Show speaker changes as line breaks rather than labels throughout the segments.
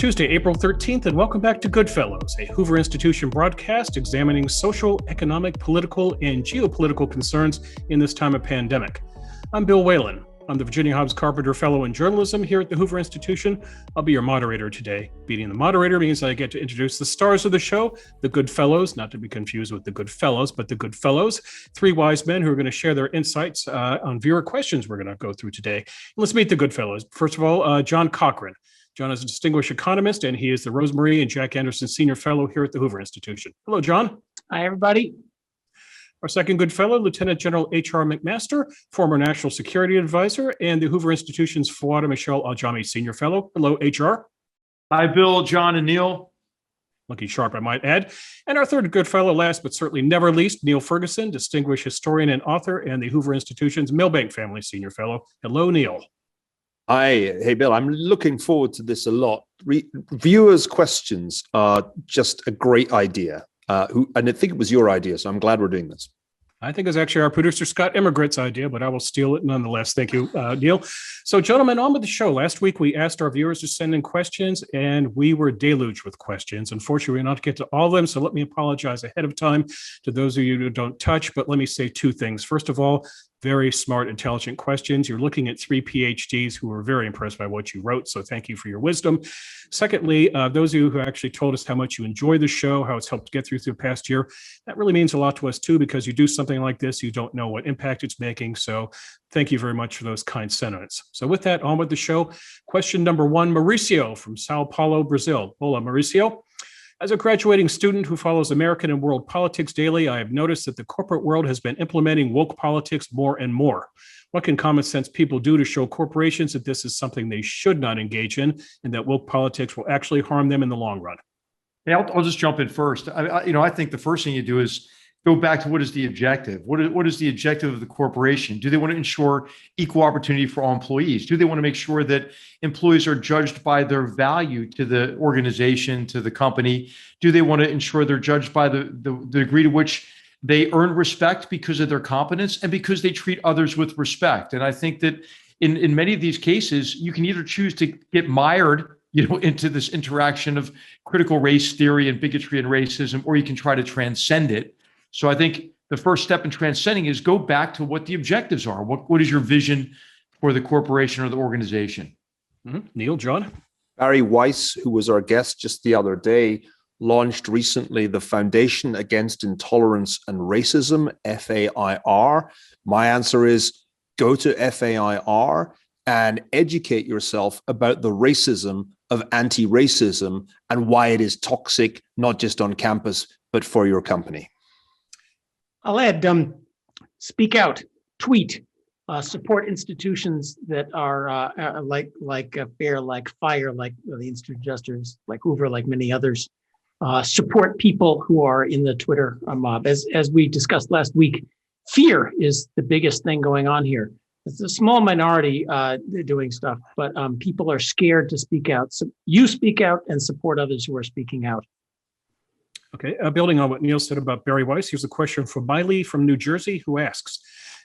Tuesday, April 13th, and welcome back to GoodFellows, a Hoover Institution broadcast examining social, economic, political, and geopolitical concerns in this time of pandemic. I'm Bill Whalen. I'm the Virginia Hobbs Carpenter Fellow in Journalism here at the Hoover Institution. I'll be your moderator today. Being the moderator means I get to introduce the stars of the show, the GoodFellows, not to be confused with the GoodFellows, but the GoodFellows, three wise men who are going to share their insights on viewer questions we're going to go through today. Let's meet the GoodFellows. First of all, John Cochrane. John is a distinguished economist, and he is the Rosemary and Jack Anderson Senior Fellow here at the Hoover Institution. Hello, John.
Hi, everybody.
Our second good fellow, Lieutenant General H.R. McMaster, former National Security Advisor, and the Hoover Institution's Fouad Michel Aljami Senior Fellow. Hello, H.R.
Hi, Bill, John, and Neil.
Looking sharp, I might add. And our third good fellow, last but certainly never least, Niall Ferguson, distinguished historian and author, and the Hoover Institution's Mailbag Family Senior Fellow. Hello, Neil.
Hi, hey Bill, I'm looking forward to this a lot. Viewers' questions are just a great idea. And I think it was your idea, so I'm glad we're doing this.
I think it's actually our producer, Scott Emigrant's idea, but I will steal it nonetheless. Thank you, Neil. So, gentlemen, on with the show. Last week, we asked our viewers to send in questions, and we were deluged with questions. Unfortunately, we're not to get to all of them, so let me apologize ahead of time to those of you who don't touch, but let me say two things. First of all, very smart, intelligent questions. You're looking at three PhDs who were very impressed by what you wrote, so thank you for your wisdom. Secondly, those of you who actually told us how much you enjoy the show, how it's helped get through the past year, that really means a lot to us too, because you do something like this, you don't know what impact it's making. So thank you very much for those kind sentiments. So with that, on with the show. Question number one, Mauricio from Sao Paulo, Brazil. Hola, Mauricio. As a graduating student who follows American and world politics daily, I have noticed that the corporate world has been implementing woke politics more and more. What can common sense people do to show corporations that this is something they should not engage in and that woke politics will actually harm them in the long run?
Yeah, I'll just jump in first. I think the first thing you do is go back to what is the objective? What is the objective of the corporation? Do they want to ensure equal opportunity for all employees? Do they want to make sure that employees are judged by their value to the organization, to the company? Do they want to ensure they're judged by the degree to which they earn respect because of their competence and because they treat others with respect? And I think that in many of these cases, you can either choose to get mired into this interaction of critical race theory and bigotry and racism, or you can try to transcend it. So I think the first step in transcending is go back to what the objectives are. What is your vision for the corporation or the organization?
Mm-hmm. Neil, John?
Barry Weiss, who was our guest just the other day, launched recently the Foundation Against Intolerance and Racism, FAIR. My answer is go to FAIR and educate yourself about the racism of anti-racism and why it is toxic, not just on campus, but for your company.
I'll add, speak out, tweet, support institutions that are like FAIR, like FIRE, like the Institute of Justice, like Hoover, like many others. Support people who are in the Twitter mob. As we discussed last week, fear is the biggest thing going on here. It's a small minority doing stuff, but people are scared to speak out. So you speak out and support others who are speaking out.
Okay, building on what Neil said about Barry Weiss, here's a question from Miley from New Jersey, who asks,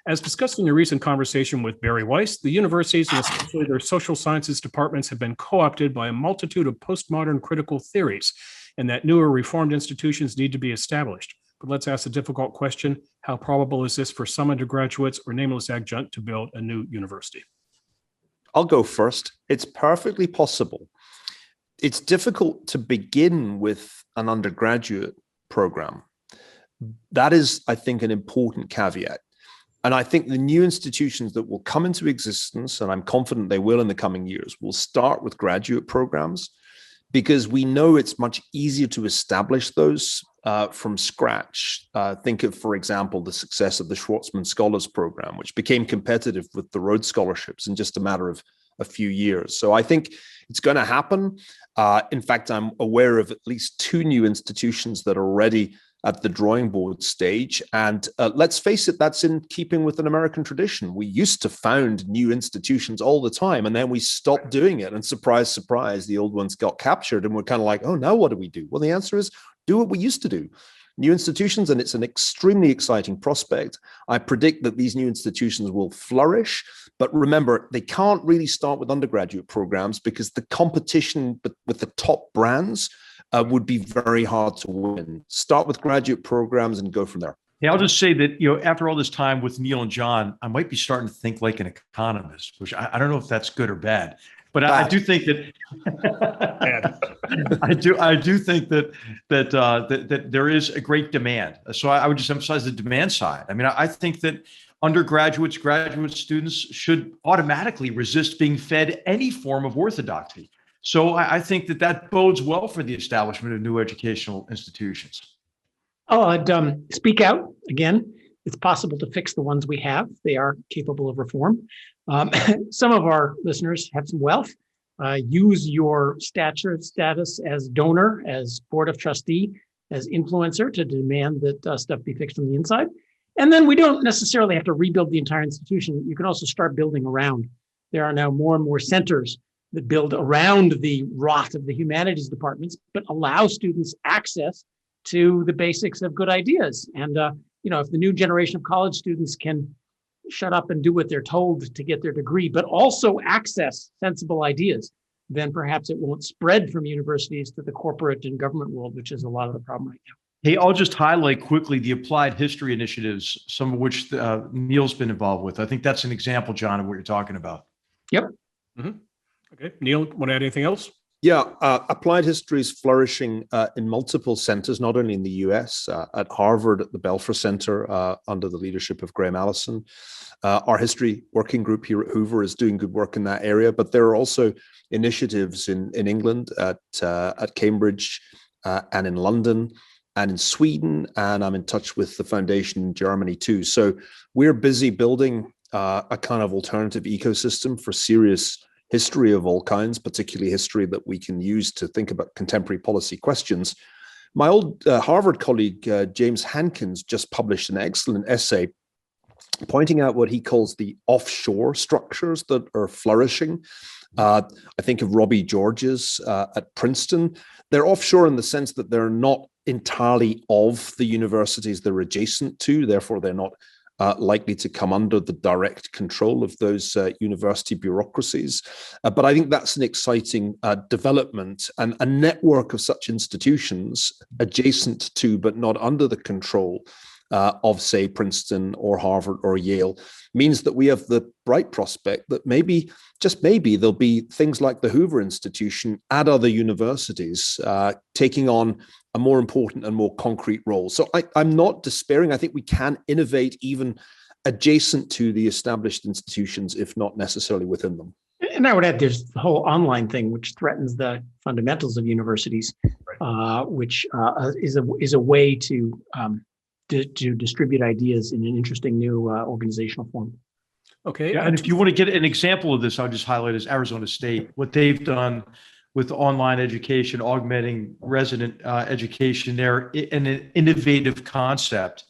as discussed in a recent conversation with Barry Weiss, the universities and especially their social sciences departments have been co-opted by a multitude of postmodern critical theories, and that newer reformed institutions need to be established. But let's ask a difficult question. How probable is this for some undergraduates or nameless adjunct to build a new university?
I'll go first. It's perfectly possible. It's difficult to begin with an undergraduate program. That is, I think, an important caveat. And I think the new institutions that will come into existence, and I'm confident they will in the coming years, will start with graduate programs because we know it's much easier to establish those from scratch. Think of, for example, the success of the Schwartzman Scholars Program, which became competitive with the Rhodes Scholarships in just a matter of a few years. So I think it's going to happen. In fact, I'm aware of at least two new institutions that are already at the drawing board stage. And let's face it, that's in keeping with an American tradition. We used to found new institutions all the time, and then we stopped doing it. And surprise, surprise, the old ones got captured. And we're kind of like, oh, now what do we do? Well, the answer is do what we used to do. new institutions, and it's an extremely exciting prospect. I predict that these new institutions will flourish, but remember, they can't really start with undergraduate programs because the competition with the top brands would be very hard to win. Start with graduate programs and go from there.
Yeah, I'll just say that, after all this time with Neil and John, I might be starting to think like an economist, which I don't know if that's good or bad, but I do think that I do think that there is a great demand. So I would just emphasize the demand side. I mean, I think that undergraduates, graduate students should automatically resist being fed any form of orthodoxy. So I think that bodes well for the establishment of new educational institutions.
I'd speak out again. It's possible to fix the ones we have. They are capable of reform. Some of our listeners have some wealth. Use your status as donor, as board of trustee, as influencer to demand that stuff be fixed from the inside. And then we don't necessarily have to rebuild the entire institution. You can also start building around. There are now more and more centers that build around the rot of the humanities departments, but allow students access to the basics of good ideas. And, if the new generation of college students can shut up and do what they're told to get their degree, but also access sensible ideas, then perhaps it won't spread from universities to the corporate and government world, which is a lot of the problem right now.
Hey, I'll just highlight quickly the applied history initiatives, some of which Neil's been involved with. I think that's an example, John, of what you're talking about.
Yep.
Mm-hmm. Okay. Neil, want to add anything else?
Yeah, applied history is flourishing in multiple centers, not only in the US, at Harvard, at the Belfer Center, under the leadership of Graham Allison. Our history working group here at Hoover is doing good work in that area, but there are also initiatives in England, at Cambridge, and in London, and in Sweden, and I'm in touch with the foundation in Germany too. So we're busy building a kind of alternative ecosystem for serious history of all kinds, particularly history that we can use to think about contemporary policy questions. My old Harvard colleague, James Hankins, just published an excellent essay pointing out what he calls the offshore structures that are flourishing. I think of Robbie George's at Princeton. They're offshore in the sense that they're not entirely of the universities they're adjacent to, therefore they're not likely to come under the direct control of those university bureaucracies. But I think that's an exciting development, and a network of such institutions adjacent to but not under the control of, say, Princeton or Harvard or Yale means that we have the bright prospect that maybe, just maybe, there'll be things like the Hoover Institution at other universities taking on a more important and more concrete role. So I'm not despairing. I think we can innovate even adjacent to the established institutions, if not necessarily within them.
And I would add, there's the whole online thing, which threatens the fundamentals of universities, which is a way to distribute ideas in an interesting new organizational form.
Okay.
Yeah, and if you want to get an example of this, I'll just highlight is Arizona State, what they've done with online education, augmenting resident education there, and an innovative concept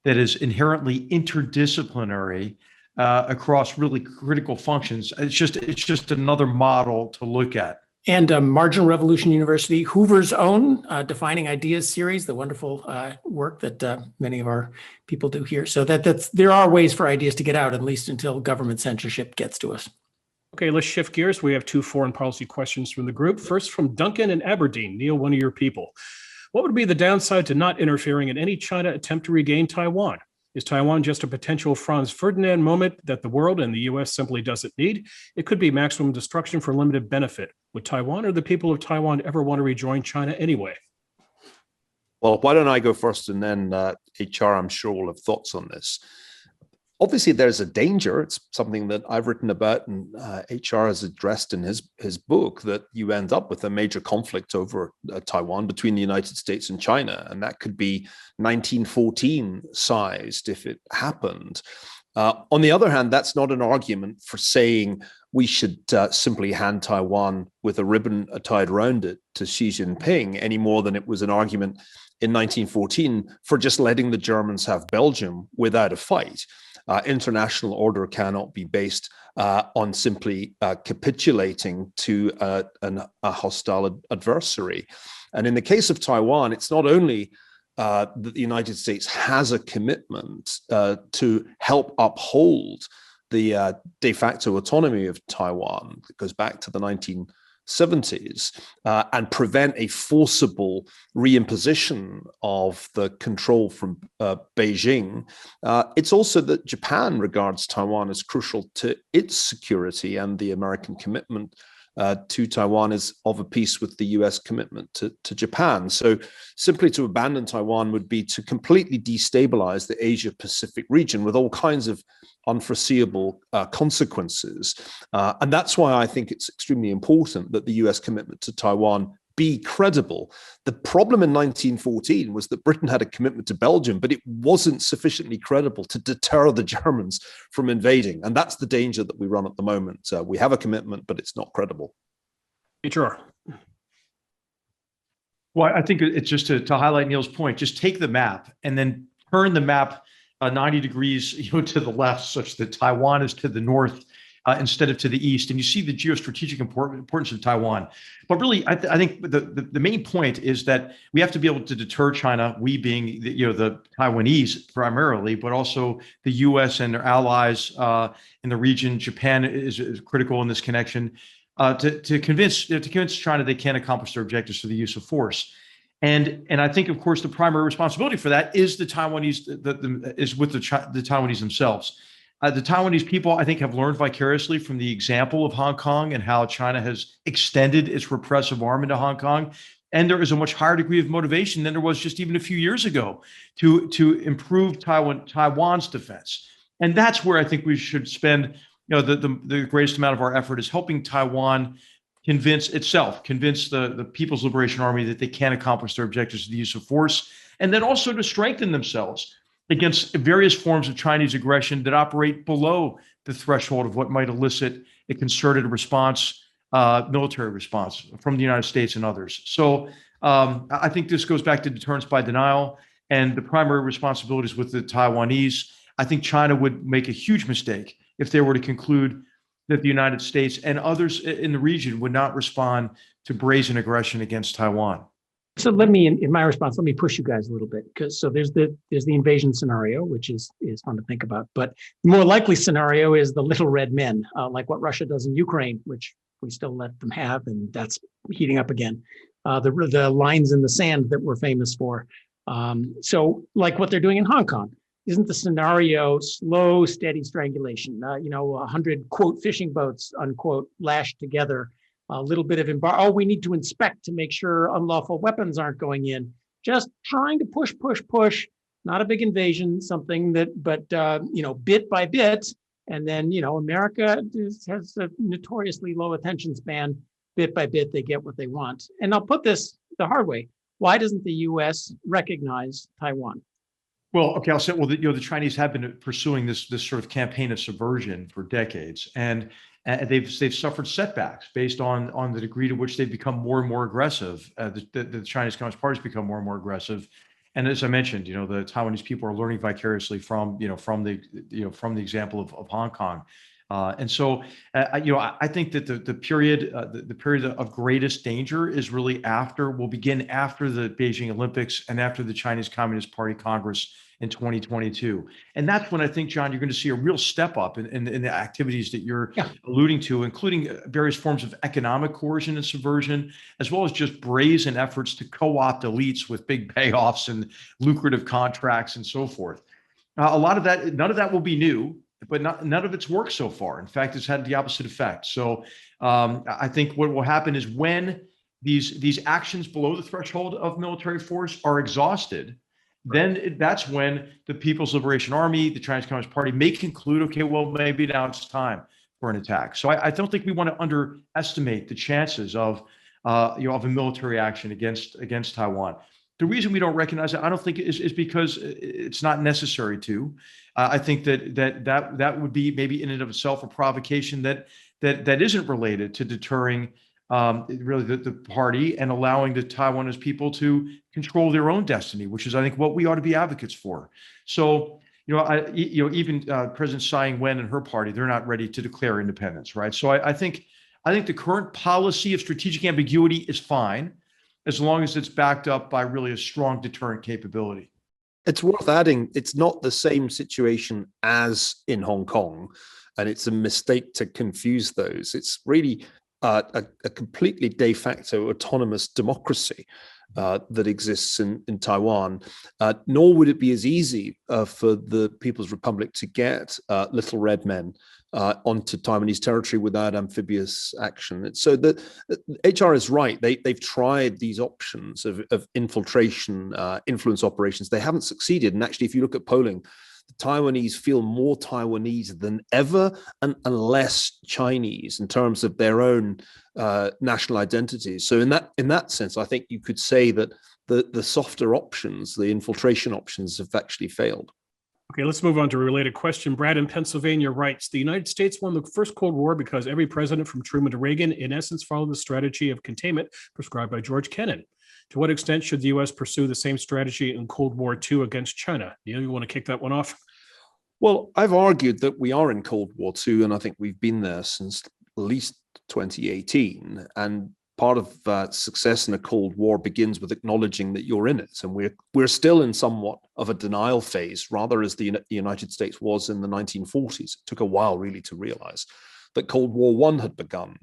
that is inherently interdisciplinary across really critical functions. It's just another model to look at.
And Marginal Revolution University, Hoover's own Defining Ideas series, the wonderful work that many of our people do here. So there are ways for ideas to get out, at least until government censorship gets to us.
Okay, let's shift gears. We have two foreign policy questions from the group. First, from Duncan in Aberdeen. Neil, one of your people. What would be the downside to not interfering in any China attempt to regain Taiwan? Is Taiwan just a potential Franz Ferdinand moment that the world and the U.S. simply doesn't need? It could be maximum destruction for limited benefit. Would Taiwan or the people of Taiwan ever want to rejoin China anyway?
Well, why don't I go first, and then HR, I'm sure, will have thoughts on this. Obviously, there's a danger. It's something that I've written about, and HR has addressed in his book, that you end up with a major conflict over Taiwan between the United States and China, and that could be 1914 sized if it happened. On the other hand, that's not an argument for saying we should simply hand Taiwan with a ribbon tied around it to Xi Jinping, any more than it was an argument in 1914 for just letting the Germans have Belgium without a fight. International order cannot be based on simply capitulating to a hostile adversary. And in the case of Taiwan, it's not only that the United States has a commitment to help uphold the de facto autonomy of Taiwan that goes back to the 1970s and prevent a forcible reimposition of the control from Beijing. It's also that Japan regards Taiwan as crucial to its security, and the American commitment to Taiwan is of a piece with the US commitment to Japan. So simply to abandon Taiwan would be to completely destabilize the Asia-Pacific region with all kinds of unforeseeable consequences. And that's why I think it's extremely important that the US commitment to Taiwan be credible. The problem in 1914 was that Britain had a commitment to Belgium, but it wasn't sufficiently credible to deter the Germans from invading. And that's the danger that we run at the moment. We have a commitment, but it's not credible.
Sure.
Well, I think it's just to highlight Neil's point, just take the map and then turn the map 90 degrees to the left, such that Taiwan is to the north instead of to the east. And you see the geostrategic importance of Taiwan. But really, I think the main point is that we have to be able to deter China, we being the Taiwanese primarily, but also the US and their allies in the region. Japan is critical in this connection to convince China they can accomplish their objectives through the use of force. And I think, of course, the primary responsibility for that is the Taiwanese, is with the Taiwanese themselves. The Taiwanese people, I think, have learned vicariously from the example of Hong Kong and how China has extended its repressive arm into Hong Kong. And there is a much higher degree of motivation than there was just even a few years ago to improve Taiwan's defense. And that's where I think we should spend the greatest amount of our effort, is helping Taiwan convince the People's Liberation Army that they can accomplish their objectives through the use of force, and then also to strengthen themselves against various forms of Chinese aggression that operate below the threshold of what might elicit a concerted response, military response from the United States and others. So I think this goes back to deterrence by denial, and the primary responsibilities with the Taiwanese. I think China would make a huge mistake if they were to conclude that the United States and others in the region would not respond to brazen aggression against Taiwan.
So let me, in my response, let me push you guys a little bit, because there's the invasion scenario, which is fun to think about. But the more likely scenario is the little red men, like what Russia does in Ukraine, which we still let them have, and that's heating up again. The lines in the sand that we're famous for. So like what they're doing in Hong Kong. Isn't the scenario slow, steady strangulation? 100 quote fishing boats, unquote, lashed together. A little bit of embargo. Oh, we need to inspect to make sure unlawful weapons aren't going in. Just trying to push. Not a big invasion, something that, but bit by bit. And then America has a notoriously low attention span. Bit by bit, they get what they want. And I'll put this the hard way: why doesn't the U.S. recognize Taiwan?
Well, okay, I'll say. Well, the Chinese have been pursuing this sort of campaign of subversion for decades, and they've suffered setbacks based on the degree to which they've become more and more aggressive. The Chinese Communist Party has become more and more aggressive, and as I mentioned, the Taiwanese people are learning vicariously from the example of Hong Kong, and so I think that the period of greatest danger is really will begin after the Beijing Olympics and after the Chinese Communist Party Congress in 2022. And that's when I think, John, you're going to see a real step up in the activities that you're alluding to, including various forms of economic coercion and subversion, as well as just brazen efforts to co-opt elites with big payoffs and lucrative contracts and so forth. A lot of that, none of that will be new, but none of it's worked so far. In fact, it's had the opposite effect. So I think what will happen is when these actions below the threshold of military force are exhausted, then that's when the People's Liberation Army, the Chinese Communist Party, may conclude, okay, well, maybe now it's time for an attack. So I don't think we want to underestimate the chances of a military action against Taiwan. The reason we don't recognize it, I don't think, is because it's not necessary to. I think that would be maybe in and of itself a provocation that isn't related to deterring really the party and allowing the Taiwanese people to control their own destiny, which is, I think, what we ought to be advocates for. So, even President Tsai Ing-wen and her party, they're not ready to declare independence, right? So I think the current policy of strategic ambiguity is fine. as long as it's backed up by really a strong deterrent capability.
It's worth adding, it's not the same situation as in Hong Kong, and it's a mistake to confuse those. It's really a completely de facto autonomous democracy that exists in Taiwan, nor would it be as easy for the People's Republic to get little red men onto Taiwanese territory without amphibious action. So the HR is right. They've tried these options of infiltration, influence operations. They haven't succeeded. And actually, if you look at polling, the Taiwanese feel more Taiwanese than ever and less Chinese in terms of their own national identities. So in that sense, I think you could say that the softer options, the infiltration options, have actually failed.
Okay, let's move on to a related question. Brad in Pennsylvania writes, the United States won the first Cold War because every president from Truman to Reagan, in essence, followed the strategy of containment prescribed by George Kennan. To what extent should the U.S. pursue the same strategy in Cold War II against China? Neil, you want to kick that one off?
Well, I've argued that we are in Cold War II, and I think we've been there since at least 2018. And part of success in a Cold War begins with acknowledging that you're in it. And we're still in somewhat of a denial phase, rather as the United States was in the 1940s. It took a while really to realize that Cold War I had begun.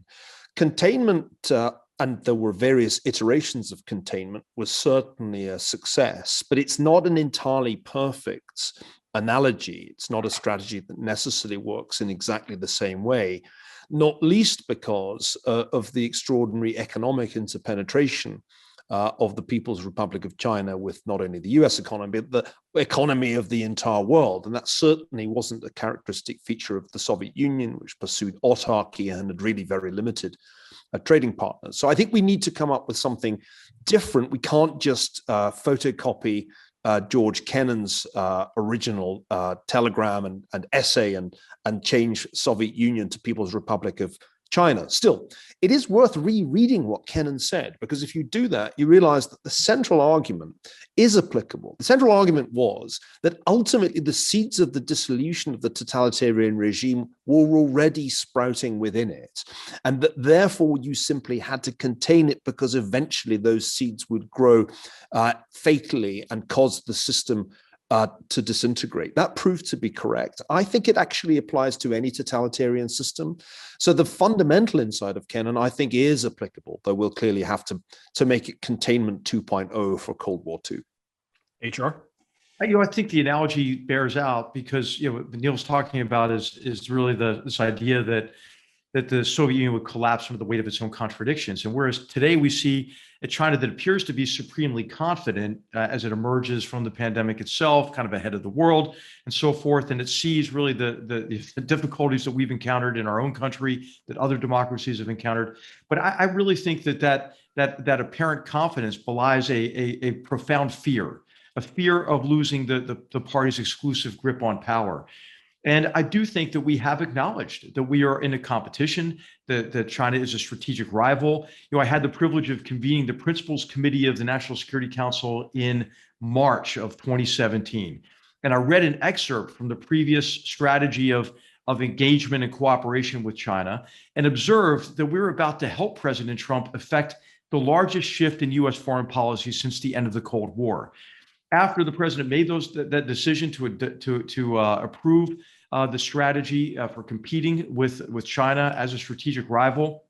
Containment, and there were various iterations of containment, was certainly a success, but it's not an entirely perfect analogy. It's not a strategy that necessarily works in exactly the same way, not least because of the extraordinary economic interpenetration of the People's Republic of China with not only the US economy, but the economy of the entire world. And that certainly wasn't a characteristic feature of the Soviet Union, which pursued autarky and had really very limited trading partners. So I think we need to come up with something different. We can't just photocopy George Kennan's original telegram and essay and change Soviet Union to People's Republic of China. Still, it is worth rereading what Kennan said, because if you do that, you realize that the central argument is applicable. The central argument was that ultimately the seeds of the dissolution of the totalitarian regime were already sprouting within it, and that therefore you simply had to contain it because eventually those seeds would grow fatally and cause the system to disintegrate. That proved to be correct. I think it actually applies to any totalitarian system. So the fundamental insight of Kennan, I think, is applicable, though we'll clearly have to make it containment 2.0 for Cold War II.
HR?
I think the analogy bears out because what Neil's talking about is really this idea that the Soviet Union would collapse under the weight of its own contradictions. And whereas today we see a China that appears to be supremely confident as it emerges from the pandemic itself, kind of ahead of the world and so forth, and it sees really the difficulties that we've encountered in our own country, that other democracies have encountered. But I really think that apparent confidence belies a profound fear, a fear of losing the party's exclusive grip on power. And I do think that we have acknowledged that we are in a competition, that China is a strategic rival. I had the privilege of convening the Principals Committee of the National Security Council in March of 2017. And I read an excerpt from the previous strategy of engagement and cooperation with China and observed that we're about to help President Trump effect the largest shift in US foreign policy since the end of the Cold War. After the president made that decision to approve the strategy for competing with China as a strategic rival,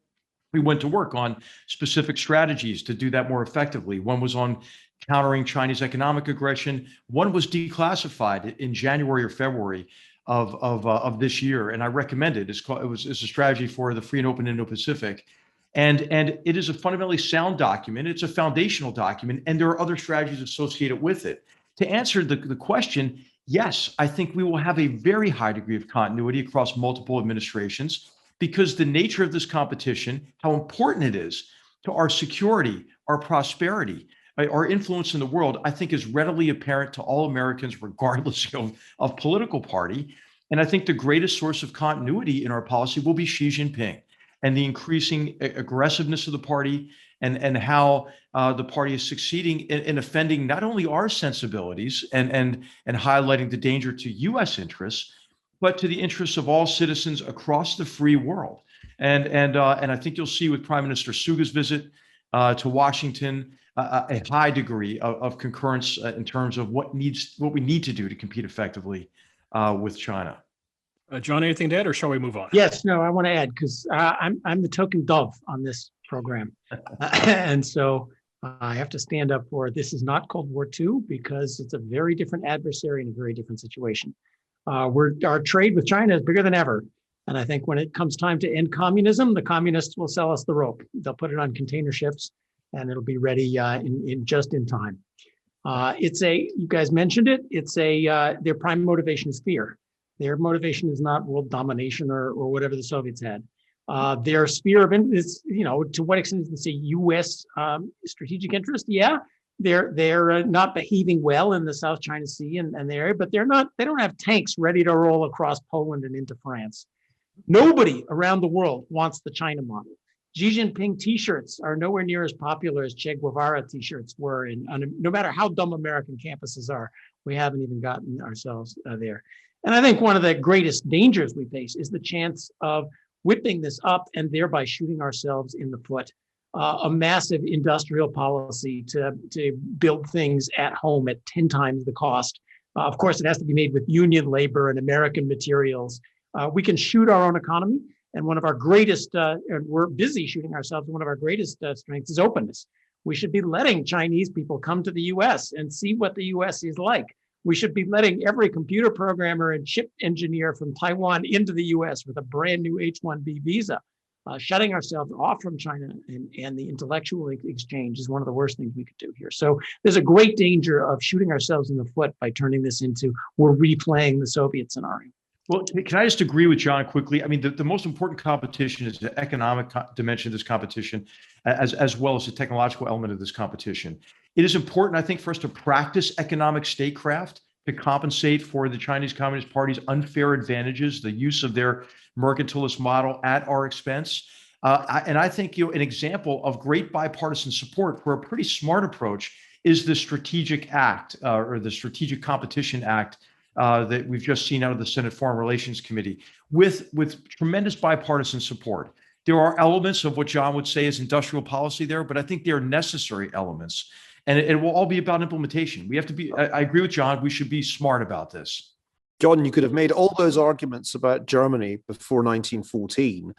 we went to work on specific strategies to do that more effectively. One was on countering Chinese economic aggression. One was declassified in January or February of this year, and I recommend it. It's a strategy for the free and open Indo-Pacific. And it is a fundamentally sound document. It's a foundational document, and there are other strategies associated with it. To answer the question, yes, I think we will have a very high degree of continuity across multiple administrations because the nature of this competition, how important it is to our security, our prosperity, our influence in the world, I think is readily apparent to all Americans, regardless of political party. And I think the greatest source of continuity in our policy will be Xi Jinping and the increasing aggressiveness of the party and how the party is succeeding in offending not only our sensibilities and highlighting the danger to US interests, but to the interests of all citizens across the free world. And I think you'll see with Prime Minister Suga's visit to Washington, a high degree of concurrence in terms of what we need to do to compete effectively with China.
John, anything to add, or shall we move on?
Yes, no, I want to add because I'm the token dove on this program, and so I have to stand up for this is not Cold War II because it's a very different adversary and a very different situation. Our trade with China is bigger than ever, and I think when it comes time to end communism, the communists will sell us the rope. They'll put it on container ships, and it'll be ready just in time. You guys mentioned it. Their prime motivation is fear. Their motivation is not world domination or whatever the Soviets had. Their sphere of is, to what extent is it U.S. Strategic interest? Yeah, they're not behaving well in the South China Sea and the area, but they don't have tanks ready to roll across Poland and into France. Nobody around the world wants the China model. Xi Jinping T-shirts are nowhere near as popular as Che Guevara T-shirts were, and no matter how dumb American campuses are, we haven't even gotten ourselves there. And I think one of the greatest dangers we face is the chance of whipping this up and thereby shooting ourselves in the foot. A massive industrial policy to build things at home at 10 times the cost. Of course, it has to be made with union labor and American materials. We can shoot our own economy. And one of our greatest, and we're busy shooting ourselves, one of our greatest strengths is openness. We should be letting Chinese people come to the US and see what the US is like. We should be letting every computer programmer and chip engineer from Taiwan into the US with a brand new H-1B visa. Shutting ourselves off from China and the intellectual exchange is one of the worst things we could do here. So there's a great danger of shooting ourselves in the foot by turning this into, we're replaying the Soviet scenario.
Well, can I just agree with John quickly? I mean, the most important competition is the economic dimension of this competition, as well as the technological element of this competition. It is important, I think, for us to practice economic statecraft to compensate for the Chinese Communist Party's unfair advantages, the use of their mercantilist model at our expense. And I think an example of great bipartisan support for a pretty smart approach is the Strategic Act or the Strategic Competition Act that we've just seen out of the Senate Foreign Relations Committee with tremendous bipartisan support. There are elements of what John would say is industrial policy there, but I think they are necessary elements. And it will all be about implementation. We have to be, I agree with John, we should be smart about this.
John, you could have made all those arguments about Germany before 1914,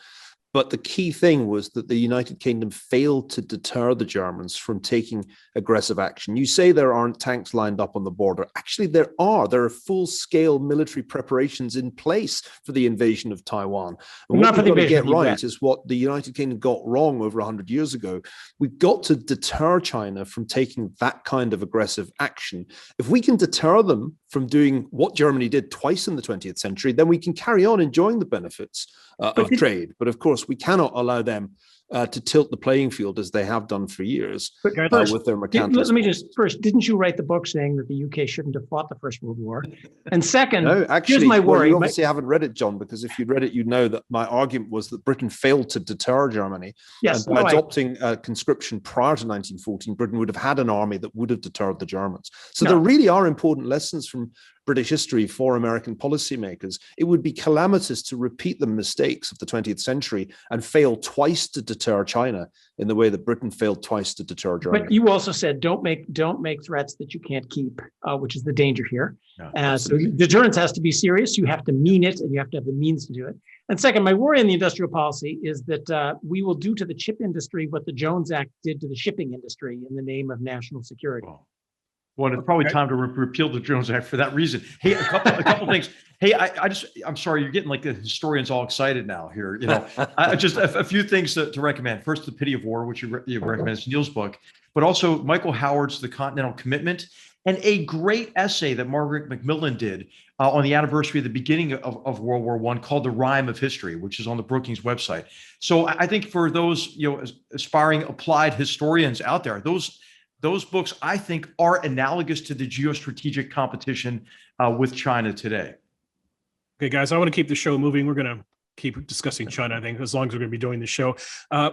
but the key thing was that the United Kingdom failed to deter the Germans from taking aggressive action. You say there aren't tanks lined up on the border. Actually, there are. There are full-scale military preparations in place for the invasion of Taiwan. And what we've got to get right is what the United Kingdom got wrong over 100 years ago. We've got to deter China from taking that kind of aggressive action. If we can deter them from doing what Germany did twice in the 20th century, then we can carry on enjoying the benefits of trade. But of course, we cannot allow them to tilt the playing field as they have done for years with their mercantilist.
Let me just first, didn't you write the book saying that the UK shouldn't have fought the First World War? And second,
no, actually,
here's my worry.
You obviously haven't read it, John, because if you'd read it, you'd know that my argument was that Britain failed to deter Germany.
Yes,
and by adopting conscription prior to 1914, Britain would have had an army that would have deterred the Germans. So there really are important lessons from British history for American policymakers. It would be calamitous to repeat the mistakes of the 20th century and fail twice to deter China in the way that Britain failed twice to deter Germany.
But you also said don't make threats that you can't keep, which is the danger here. So deterrence has to be serious. You have to mean it, and you have to have the means to do it. And second, my worry in the industrial policy is that we will do to the chip industry what the Jones Act did to the shipping industry in the name of national security.
Well, it's probably time to repeal the Jones Act for that reason. Hey, a couple things. Hey, I'm sorry, you're getting like the historians all excited now here. Just a few things to recommend. First, The Pity of War, which you recommend, it's Neil's book, but also Michael Howard's The Continental Commitment, and a great essay that Margaret Macmillan did on the anniversary of the beginning of World War I called The Rime of History, which is on the Brookings website. So I think for those aspiring applied historians out there, those books, I think, are analogous to the geostrategic competition with China today.
Okay, guys, I want to keep the show moving. We're going to keep discussing China, I think, as long as we're going to be doing the show.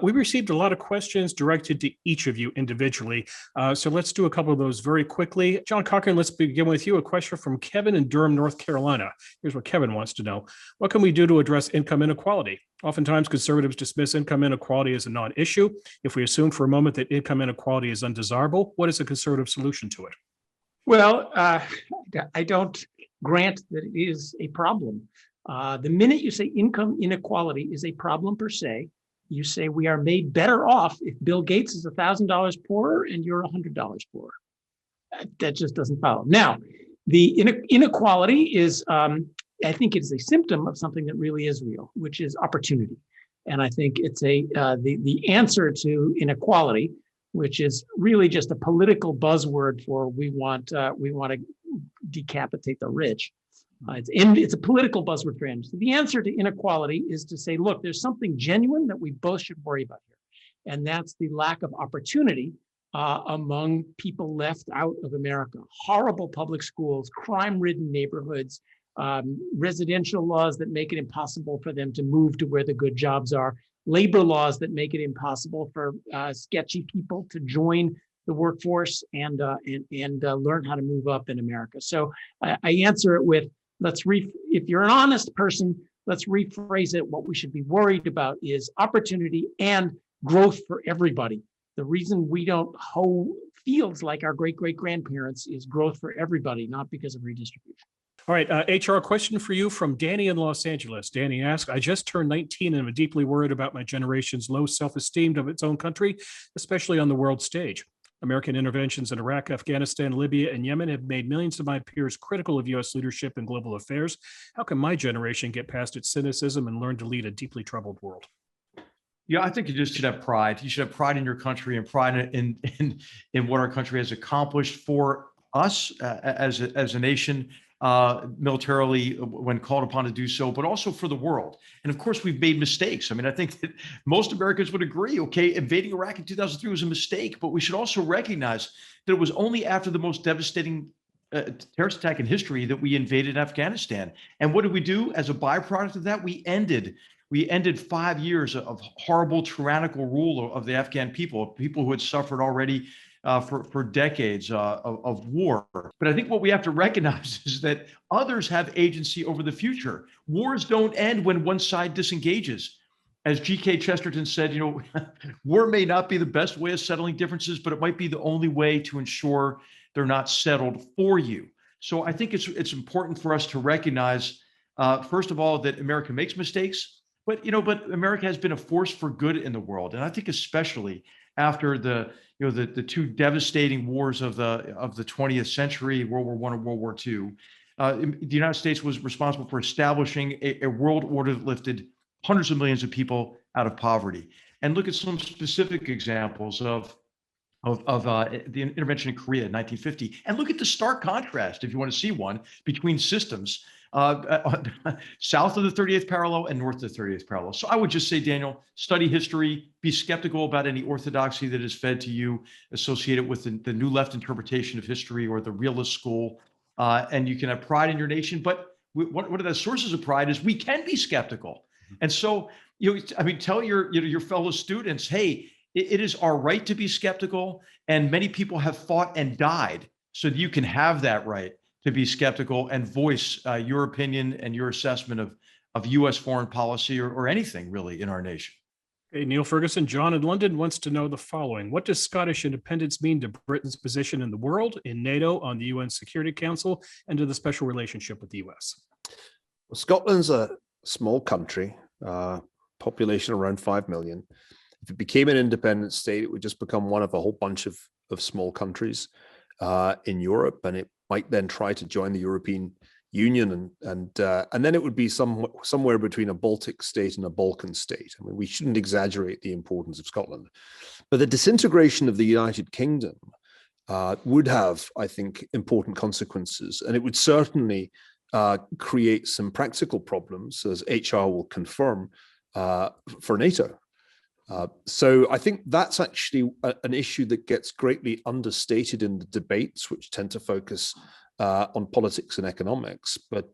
We received a lot of questions directed to each of you individually. So let's do a couple of those very quickly. John Cochrane, let's begin with you. A question from Kevin in Durham, North Carolina. Here's what Kevin wants to know. What can we do to address income inequality? Oftentimes, conservatives dismiss income inequality as a non-issue. If we assume for a moment that income inequality is undesirable, what is a conservative solution to it?
Well, I don't grant that it is a problem. The minute you say income inequality is a problem per se, you say we are made better off if Bill Gates is $1,000 poorer and you're $100 poorer. That just doesn't follow. Now, the inequality is, I think it's a symptom of something that really is real, which is opportunity. And I think it's the answer to inequality, which is really just a political buzzword for we want to decapitate the rich. It's a political buzzword for him. So the answer to inequality is to say, look, there's something genuine that we both should worry about here. And that's the lack of opportunity among people left out of America. Horrible public schools, crime-ridden neighborhoods, residential laws that make it impossible for them to move to where the good jobs are, labor laws that make it impossible for sketchy people to join the workforce and learn how to move up in America. So I answer it with, if you're an honest person, let's rephrase it. What we should be worried about is opportunity and growth for everybody. The reason we don't hoe fields like our great-great-grandparents is growth for everybody, not because of redistribution.
All right, HR, question for you from Danny in Los Angeles. Danny asks, I just turned 19 and I'm deeply worried about my generation's low self-esteem of its own country, especially on the world stage. American interventions in Iraq, Afghanistan, Libya, and Yemen have made millions of my peers critical of U.S. leadership in global affairs. How can my generation get past its cynicism and learn to lead a deeply troubled world?
Yeah, I think you just should have pride. You should have pride in your country and pride in what our country has accomplished for us as a nation, militarily when called upon to do so, but also for the world. And of course, we've made mistakes. I mean, I think that most Americans would agree, okay, invading Iraq in 2003 was a mistake, but we should also recognize that it was only after the most devastating terrorist attack in history that we invaded Afghanistan. And what did we do as a byproduct of that? We ended 5 years of horrible tyrannical rule of the Afghan people who had suffered already for decades of war. But I think what we have to recognize is that others have agency over the future. Wars don't end when one side disengages. As G.K. Chesterton said, war may not be the best way of settling differences, but it might be the only way to ensure they're not settled for you. So I think it's important for us to recognize, first of all, that America makes mistakes, but America has been a force for good in the world. And I think especially after the two devastating wars of the 20th century, World War I and World War II, the United States was responsible for establishing a world order that lifted hundreds of millions of people out of poverty. And look at some specific examples of the intervention in Korea in 1950, and look at the stark contrast, if you want to see one, between systems south of the 38th parallel and north of the 38th parallel. So I would just say, Daniel, study history, be skeptical about any orthodoxy that is fed to you associated with the new left interpretation of history or the realist school. And you can have pride in your nation, but one of the sources of pride is we can be skeptical. And so, tell your fellow students, hey, it is our right to be skeptical, and many people have fought and died so that you can have that right to be skeptical and voice your opinion and your assessment of U.S. foreign policy or anything really in our nation.
Okay, Niall Ferguson, John in London wants to know the following. What does Scottish independence mean to Britain's position in the world, in NATO, on the UN Security Council, and to the special relationship with the U.S.?
Well, Scotland's a small country, population around 5 million. If it became an independent state, it would just become one of a whole bunch of small countries in Europe, and it might then try to join the European Union, and then it would be somewhere between a Baltic state and a Balkan state. I mean, we shouldn't exaggerate the importance of Scotland, but the disintegration of the United Kingdom would have, I think, important consequences, and it would certainly create some practical problems, as HR will confirm, for NATO. So I think that's actually an issue that gets greatly understated in the debates, which tend to focus on politics and economics. But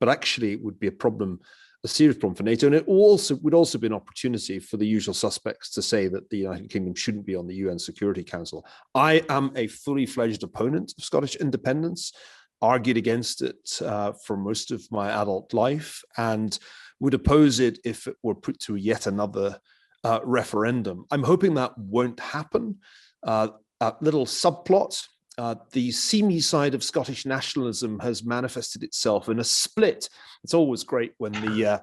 actually, it would be a problem a serious problem for NATO. And it also would also be an opportunity for the usual suspects to say that the United Kingdom shouldn't be on the UN Security Council. I am a fully fledged opponent of Scottish independence, argued against it for most of my adult life, and would oppose it if it were put to yet another referendum. I'm hoping that won't happen. A little subplot. The seamy side of Scottish nationalism has manifested itself in a split. It's always great when the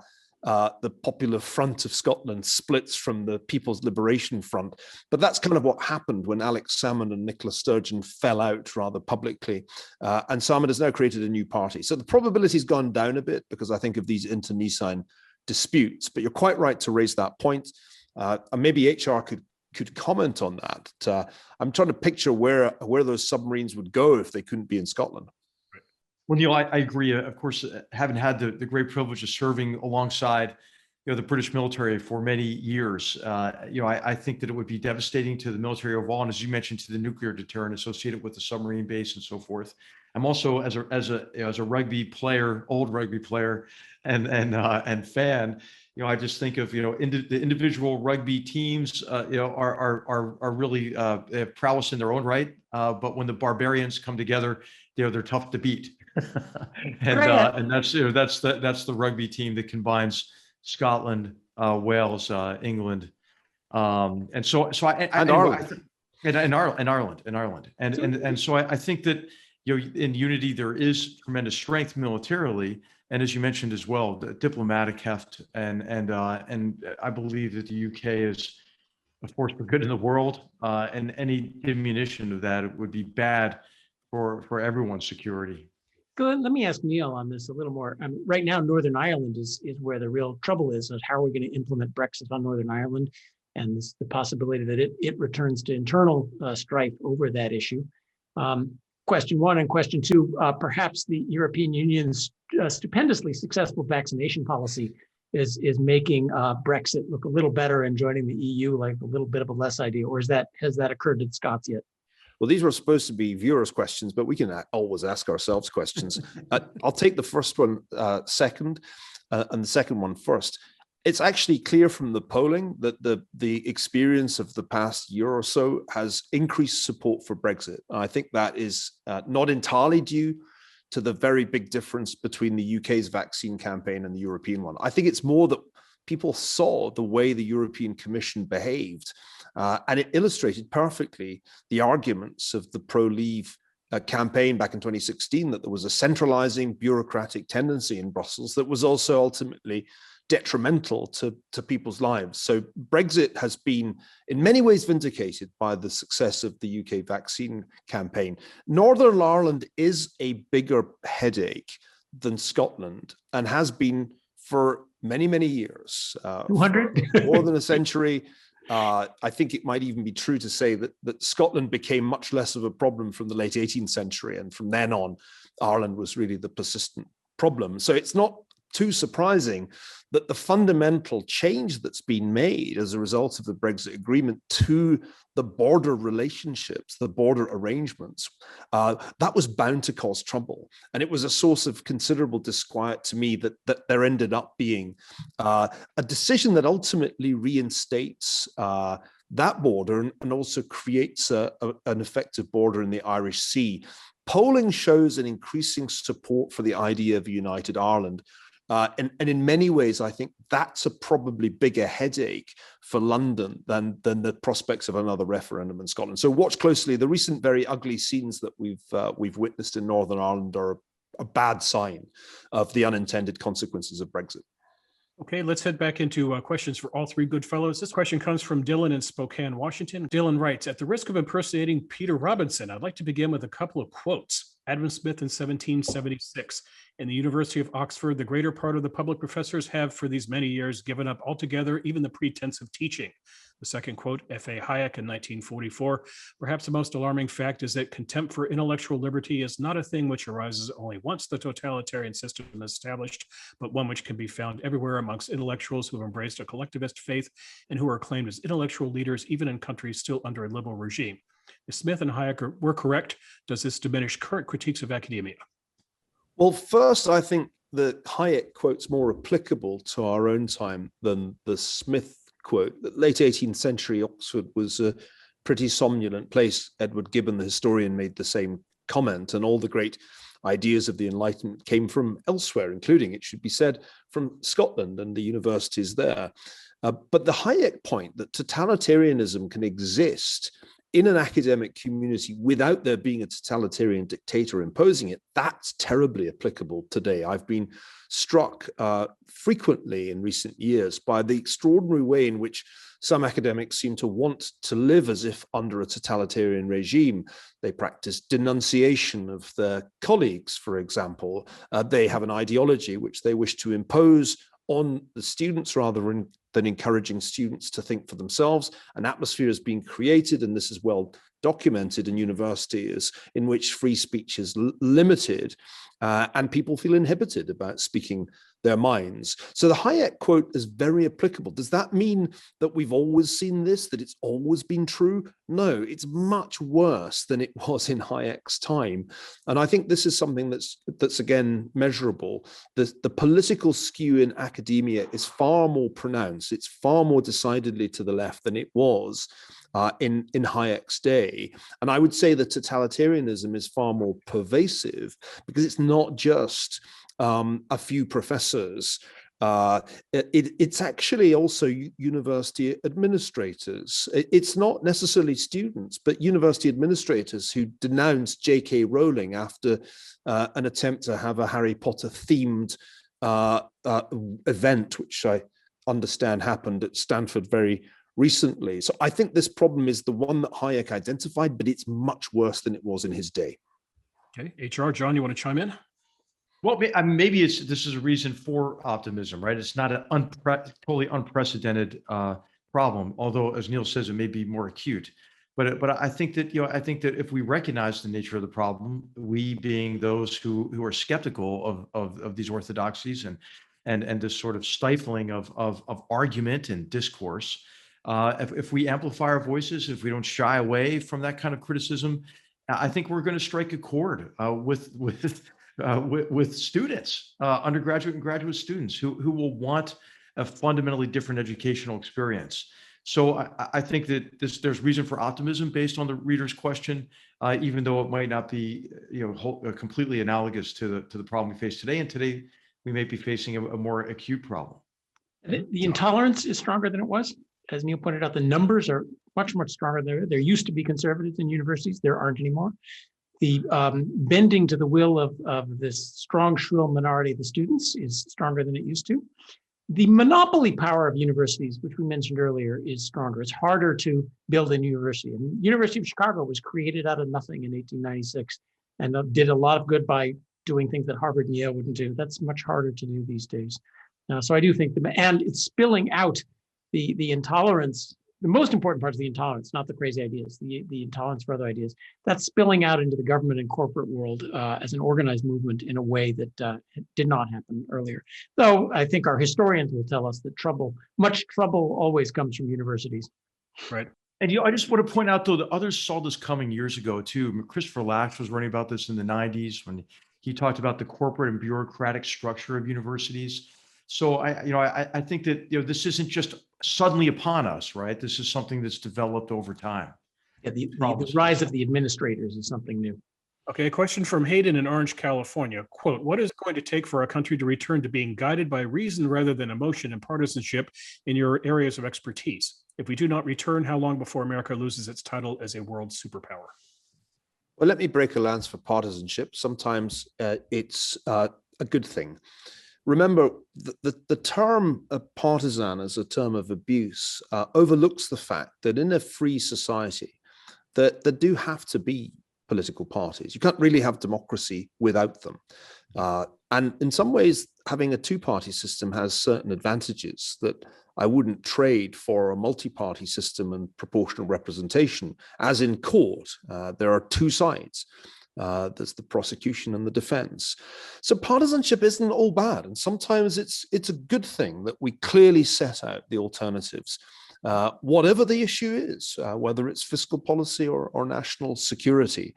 Popular Front of Scotland splits from the People's Liberation Front. But that's kind of what happened when Alex Salmond and Nicola Sturgeon fell out rather publicly. And Salmond has now created a new party. So the probability's gone down a bit because I think of these internecine disputes. But you're quite right to raise that point. And maybe HR could comment on that. I'm trying to picture where those submarines would go if they couldn't be in Scotland.
Well, Neil, I agree. Of course, having had the great privilege of serving alongside, the British military for many years, I think that it would be devastating to the military overall, and as you mentioned, to the nuclear deterrent associated with the submarine base and so forth. I'm also as a rugby player, old rugby player, and fan. I just think of the individual rugby teams. Are really they have prowess in their own right. But when the barbarians come together, they're tough to beat. and that's the rugby team that combines Scotland, Wales, England, and Ireland. And so I think that in unity there is tremendous strength militarily, and as you mentioned as well, the diplomatic heft, and I believe that the UK is a force for good in the world, and any diminution of that would be bad for everyone's security.
Let me ask Neil on this a little more. Right now, Northern Ireland is where the real trouble is how are we going to implement Brexit on Northern Ireland, and the possibility that it returns to internal strife over that issue. Question one and question two, perhaps the European Union's stupendously successful vaccination policy is making Brexit look a little better and joining the EU like a little bit of a less idea, or has that occurred to the Scots yet?
Well, these were supposed to be viewers' questions, but we can always ask ourselves questions. I'll take the first one second and the second one first. It's actually clear from the polling that the experience of the past year or so has increased support for Brexit. I think that is not entirely due to the very big difference between the UK's vaccine campaign and the European one. I think it's more that people saw the way the European Commission behaved, and it illustrated perfectly the arguments of the pro-Leave campaign back in 2016, that there was a centralizing bureaucratic tendency in Brussels that was also ultimately detrimental to people's lives. So Brexit has been in many ways vindicated by the success of the UK vaccine campaign. Northern Ireland is a bigger headache than Scotland and has been for many, many years.
200?
More than a century. I think it might even be true to say that Scotland became much less of a problem from the late 18th century. And from then on, Ireland was really the persistent problem. So it's not too surprising that the fundamental change that's been made as a result of the Brexit agreement to the border relationships, the border arrangements, that was bound to cause trouble. And it was a source of considerable disquiet to me that there ended up being a decision that ultimately reinstates that border and also creates an effective border in the Irish Sea. Polling shows an increasing support for the idea of a united Ireland. And in many ways, I think that's a probably bigger headache for London than the prospects of another referendum in Scotland. So watch closely. The recent very ugly scenes that we've witnessed in Northern Ireland are a bad sign of the unintended consequences of Brexit.
Okay, let's head back into questions for all three good fellows. This question comes from Dylan in Spokane, Washington. Dylan writes, at the risk of impersonating Peter Robinson, I'd like to begin with a couple of quotes. Adam Smith in 1776. In the University of Oxford, the greater part of the public professors have for these many years given up altogether even the pretense of teaching. The second quote, F.A. Hayek in 1944. Perhaps the most alarming fact is that contempt for intellectual liberty is not a thing which arises only once the totalitarian system is established, but one which can be found everywhere amongst intellectuals who have embraced a collectivist faith and who are claimed as intellectual leaders even in countries still under a liberal regime. If Smith and Hayek were correct, does this diminish current critiques of academia?
Well, first, I think the Hayek quote's more applicable to our own time than the Smith quote. The late 18th century Oxford was a pretty somnolent place. Edward Gibbon, the historian, made the same comment, and all the great ideas of the Enlightenment came from elsewhere, including, it should be said, from Scotland and the universities there. But the Hayek point that totalitarianism can exist in an academic community without there being a totalitarian dictator imposing it, that's terribly applicable today. I've been struck frequently in recent years by the extraordinary way in which some academics seem to want to live as if under a totalitarian regime. They practice denunciation of their colleagues, for example. They have an ideology which they wish to impose on the students rather than encouraging students to think for themselves. An atmosphere has been created, and this is well documented in universities, in which free speech is limited and people feel inhibited about speaking their minds. So the Hayek quote is very applicable. Does that mean that we've always seen this, that it's always been true? No, it's much worse than it was in Hayek's time. And I think this is something that's again measurable. The political skew in academia is far more pronounced. It's far more decidedly to the left than it was in Hayek's day. And I would say that totalitarianism is far more pervasive because it's not just a few professors. It's actually also university administrators. It's not necessarily students, but university administrators who denounced J.K. Rowling after an attempt to have a Harry Potter themed event, which I understand happened at Stanford very recently. So I think this problem is the one that Hayek identified, but it's much worse than it was in his day.
Okay, HR, John, you want to chime in?
Well, I mean, maybe this is a reason for optimism, right? It's not an totally unprecedented problem, although, as Neil says, it may be more acute. But I think that if we recognize the nature of the problem, we being those who are skeptical of these orthodoxies and this sort of stifling of argument and discourse, if we amplify our voices, if we don't shy away from that kind of criticism, I think we're going to strike a chord with students, undergraduate and graduate students who will want a fundamentally different educational experience. So I think that there's reason for optimism based on the reader's question, even though it might not be completely analogous to the problem we face today. And today we may be facing a more acute problem.
The intolerance is stronger than it was. As Neil pointed out, the numbers are much, much stronger. There used to be conservatives in universities. There aren't anymore. The bending to the will of this strong, shrill minority of the students is stronger than it used to. The monopoly power of universities, which we mentioned earlier, is stronger. It's harder to build a university. And University of Chicago was created out of nothing in 1896 and did a lot of good by doing things that Harvard and Yale wouldn't do. That's much harder to do these days. So I do think, and it's spilling out the intolerance. The most important part is the intolerance, not the crazy ideas, the intolerance for other ideas. That's spilling out into the government and corporate world as an organized movement in a way that did not happen earlier. Though I think our historians will tell us that much trouble always comes from universities.
Right.
And I just want to point out, though, that others saw this coming years ago, too. Christopher Lax was writing about this in the 90s when he talked about the corporate and bureaucratic structure of universities. So I think that this isn't just suddenly upon us, right? This is something that's developed over time.
Yeah, the rise of the administrators is something new.
Okay, a question from Hayden in Orange, California. Quote, what is it going to take for our country to return to being guided by reason rather than emotion and partisanship in your areas of expertise? If we do not return, how long before America loses its title as a world superpower?
Well, let me break a lance for partisanship. Sometimes it's a good thing. Remember, the term partisan as a term of abuse overlooks the fact that in a free society, there do have to be political parties. You can't really have democracy without them. And in some ways, having a two-party system has certain advantages that I wouldn't trade for a multi-party system and proportional representation. As in court, there are two sides. There's the prosecution and the defense. So partisanship isn't all bad. And sometimes it's a good thing that we clearly set out the alternatives, whatever the issue is, whether it's fiscal policy or national security.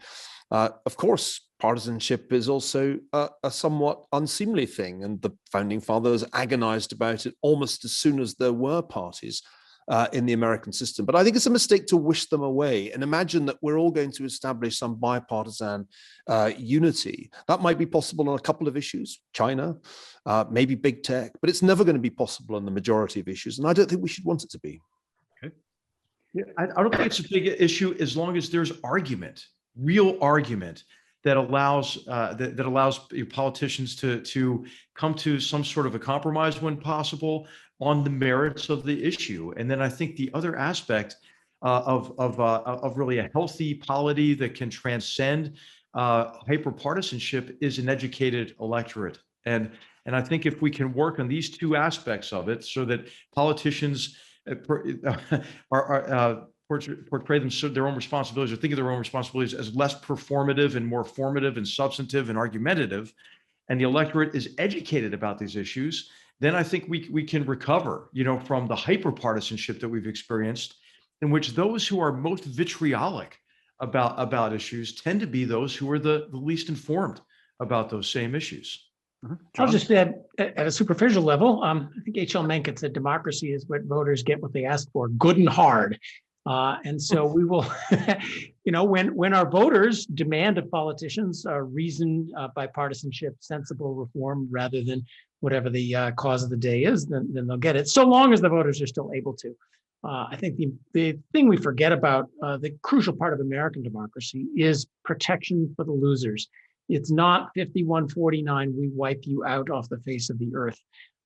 Of course, partisanship is also a somewhat unseemly thing. And the founding fathers agonized about it almost as soon as there were parties in the American system. But I think it's a mistake to wish them away and imagine that we're all going to establish some bipartisan unity. That might be possible on a couple of issues, China, maybe big tech, but it's never going to be possible on the majority of issues. And I don't think we should want it to be.
Yeah, I don't think it's a big issue as long as there's argument, real argument that allows that allows politicians to come to some sort of a compromise when possible on the merits of the issue. And then I think the other aspect of really a healthy polity that can transcend hyperpartisanship is an educated electorate. And I think if we can work on these two aspects of it, so that politicians portray their own responsibilities or think of their own responsibilities as less performative and more formative and substantive and argumentative, and the electorate is educated about these issues, then I think we can recover, from the hyperpartisanship that we've experienced, in which those who are most vitriolic about issues tend to be those who are the least informed about those same issues.
I'll just add, at a superficial level, I think H.L. Mencken said democracy is what voters get what they ask for, good and hard. And so we will, when our voters demand of politicians reason, bipartisanship, sensible reform, rather than whatever the cause of the day is, then they'll get it, so long as the voters are still able to. I think the thing we forget about, the crucial part of American democracy, is protection for the losers. It's not 51-49, we wipe you out off the face of the earth.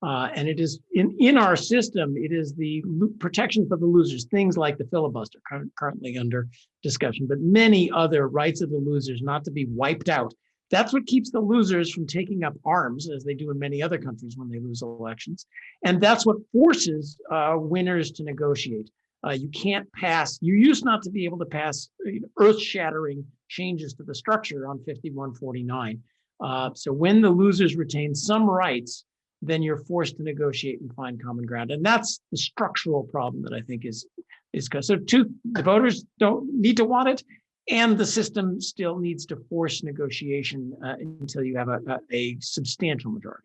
And it is in our system, it is the protection for the losers, things like the filibuster currently under discussion, but many other rights of the losers not to be wiped out. That's what keeps the losers from taking up arms, as they do in many other countries when they lose elections. And that's what forces winners to negotiate. You can't pass, you used not to be able to pass earth-shattering changes to the structure on 51-49. So when the losers retain some rights, then you're forced to negotiate and find common ground. And that's the structural problem that I think is so the voters don't need to want it, and the system still needs to force negotiation until you have a substantial majority.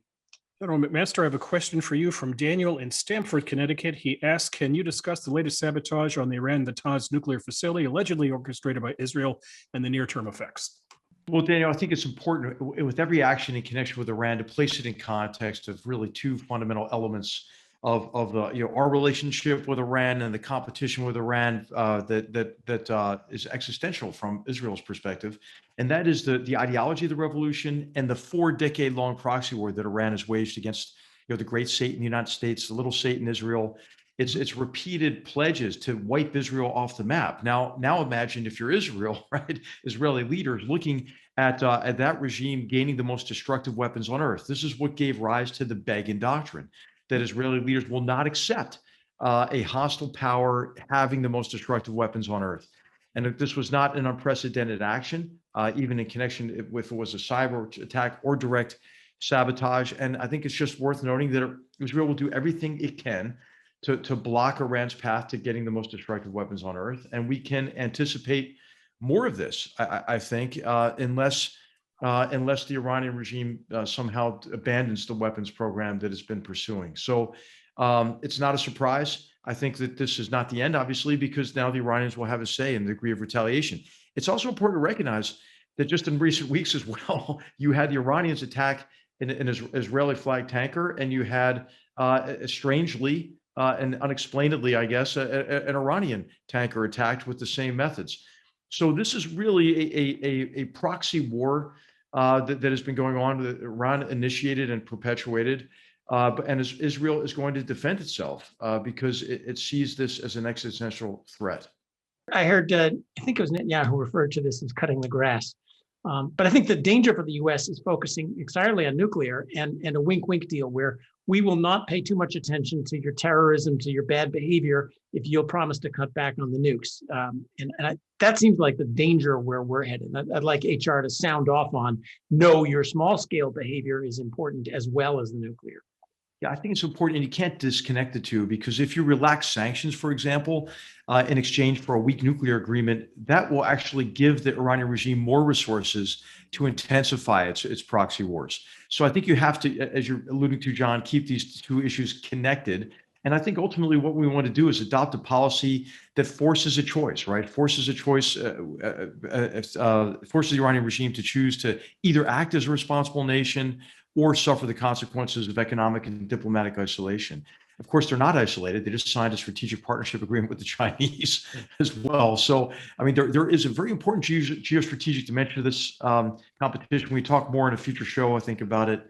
General McMaster, I have a question for you from Daniel in Stamford, Connecticut. He asks, can you discuss the latest sabotage on the Iran Natanz nuclear facility allegedly orchestrated by Israel and the near-term effects?
Well, Daniel, I think it's important with every action in connection with Iran to place it in context of really two fundamental elements of our relationship with Iran and the competition with Iran that is existential from Israel's perspective, and that is the ideology of the revolution and the 4-decade-long proxy war that Iran has waged against the great state in the United States, the little state in Israel. It's repeated pledges to wipe Israel off the map. Now imagine if you're Israel, right? Israeli leaders looking at that regime gaining the most destructive weapons on earth. This is what gave rise to the Begin Doctrine, that Israeli leaders will not accept a hostile power having the most destructive weapons on earth. And if this was not an unprecedented action, even in connection with it was a cyber attack or direct sabotage. And I think it's just worth noting that Israel will do everything it can to block Iran's path to getting the most destructive weapons on earth. And we can anticipate more of this, I think, unless the Iranian regime somehow abandons the weapons program that it's been pursuing. So it's not a surprise. I think that this is not the end, obviously, because now the Iranians will have a say in the degree of retaliation. It's also important to recognize that just in recent weeks as well, you had the Iranians attack an Israeli flag tanker, and you had strangely and unexplainedly, I guess, an Iranian tanker attacked with the same methods. So this is really a proxy war that has been going on, that Iran initiated and perpetuated, and Israel is going to defend itself because it sees this as an existential threat.
I heard, I think it was Netanyahu who referred to this as cutting the grass. But I think the danger for the U.S. is focusing entirely on nuclear and a wink-wink deal where we will not pay too much attention to your terrorism, to your bad behavior, if you'll promise to cut back on the nukes. That seems like the danger where we're headed. I'd like HR to sound off on, no, your small-scale behavior is important as well as the nuclear.
Yeah, I think it's important, and you can't disconnect the two, because if you relax sanctions, for example, in exchange for a weak nuclear agreement, that will actually give the Iranian regime more resources to intensify its proxy wars. So I think you have to, as you're alluding to, John, keep these two issues connected. And I think ultimately what we want to do is adopt a policy that forces a choice, right? Forces a choice, forces the Iranian regime to choose to either act as a responsible nation or suffer the consequences of economic and diplomatic isolation. Of course, they're not isolated. They just signed a strategic partnership agreement with the Chinese as well. So, I mean, there is a very important geostrategic dimension to this competition. We talk more in a future show, I think, about it.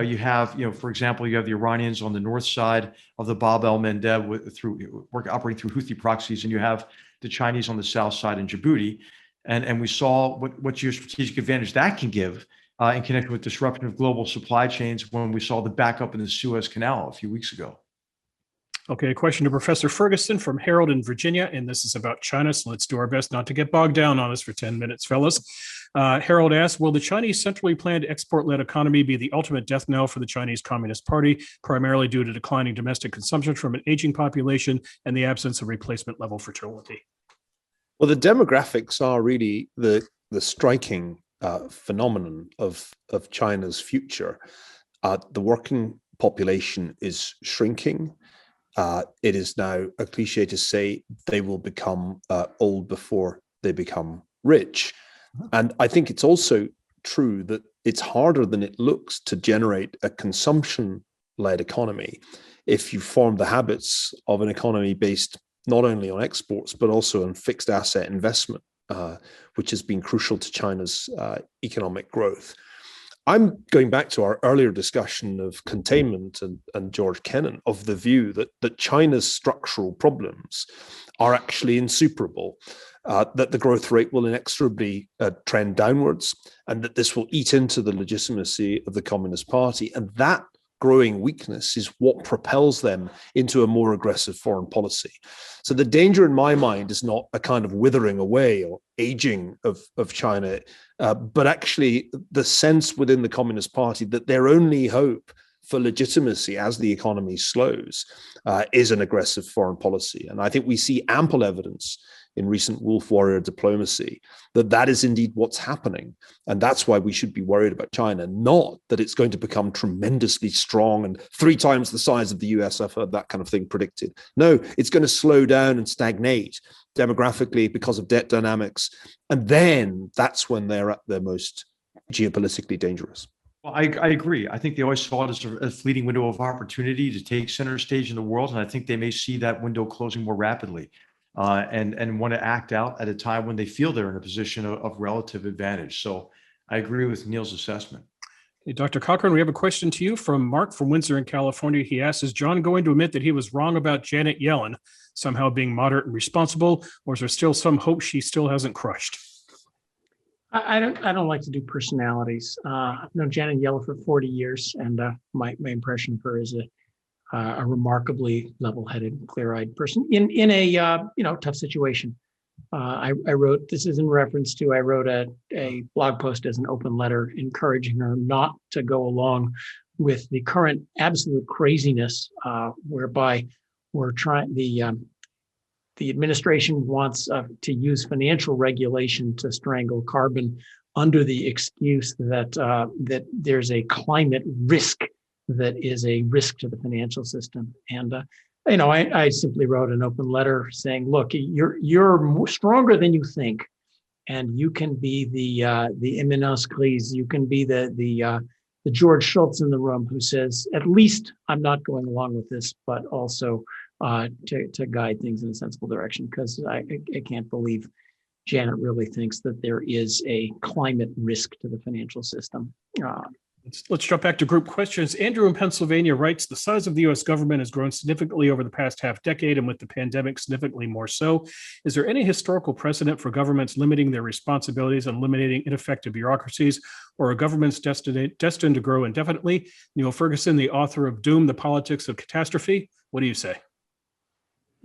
You have, for example, you have the Iranians on the north side of the Bab el-Mandeb operating through Houthi proxies, and you have the Chinese on the south side in Djibouti. And we saw what geostrategic advantage that can give in connection with disruption of global supply chains when we saw the backup in the Suez Canal a few weeks ago.
Okay, a question to Professor Ferguson from Harold in Virginia, and this is about China, so let's do our best not to get bogged down on this for 10 minutes, fellas. Harold asks, will the Chinese centrally planned export-led economy be the ultimate death knell for the Chinese Communist Party, primarily due to declining domestic consumption from an aging population and the absence of replacement level fertility?
Well, the demographics are really the striking phenomenon of China's future. The working population is shrinking. It is now a cliche to say they will become old before they become rich. And I think it's also true that it's harder than it looks to generate a consumption-led economy if you form the habits of an economy based not only on exports, but also on fixed asset investment, which has been crucial to China's economic growth. I'm going back to our earlier discussion of containment and George Kennan, of the view that China's structural problems are actually insuperable, that the growth rate will inexorably trend downwards, and that this will eat into the legitimacy of the Communist Party. And that growing weakness is what propels them into a more aggressive foreign policy. So the danger in my mind is not a kind of withering away or aging of China, but actually the sense within the Communist Party that their only hope for legitimacy as the economy slows is an aggressive foreign policy. And I think we see ample evidence in recent wolf warrior diplomacy that is indeed what's happening. And that's why we should be worried about China, not that it's going to become tremendously strong and 3 times the size of the US. I've heard that kind of thing predicted. No, it's going to slow down and stagnate demographically because of debt dynamics. And then that's when they're at their most geopolitically dangerous.
Well, I agree. I think they always saw it as a fleeting window of opportunity to take center stage in the world. And I think they may see that window closing more rapidly and want to act out at a time when they feel they're in a position of relative advantage. So I agree with Neil's assessment.
Hey, Dr. Cochrane, we have a question to you from Mark from Windsor in California. He asks, is John going to admit that he was wrong about Janet Yellen somehow being moderate and responsible, or is there still some hope she still hasn't crushed?
I don't like to do personalities. I've known Janet Yellen for 40 years, and my impression of her is a remarkably level-headed, clear-eyed person in a tough situation. I wrote, this is in reference to, I wrote a blog post as an open letter encouraging her not to go along with the current absolute craziness whereby we're trying, the administration wants to use financial regulation to strangle carbon under the excuse that there's a climate risk that is a risk to the financial system. And I simply wrote an open letter saying, look, you're more stronger than you think, and you can be the eminence grise. You can be the George Shultz in the room who says, at least I'm not going along with this, but also to guide things in a sensible direction, because I can't believe Janet really thinks that there is a climate risk to the financial system.
Let's jump back to group questions. Andrew in Pennsylvania writes, the size of the U.S. government has grown significantly over the past half decade, and with the pandemic, significantly more so. Is there any historical precedent for governments limiting their responsibilities and eliminating ineffective bureaucracies, or are governments destined to grow indefinitely? Niall Ferguson, the author of Doom, The Politics of Catastrophe. What do you say?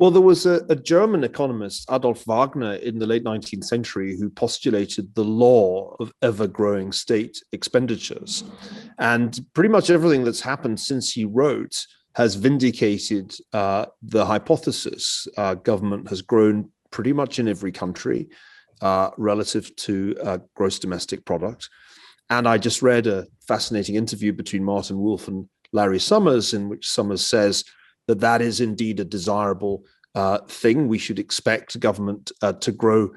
Well, there was a German economist, Adolf Wagner, in the late 19th century who postulated the law of ever-growing state expenditures. And pretty much everything that's happened since he wrote has vindicated the hypothesis. Government has grown pretty much in every country relative to gross domestic product. And I just read a fascinating interview between Martin Wolf and Larry Summers, in which Summers says that that is indeed a desirable thing. We should expect government to grow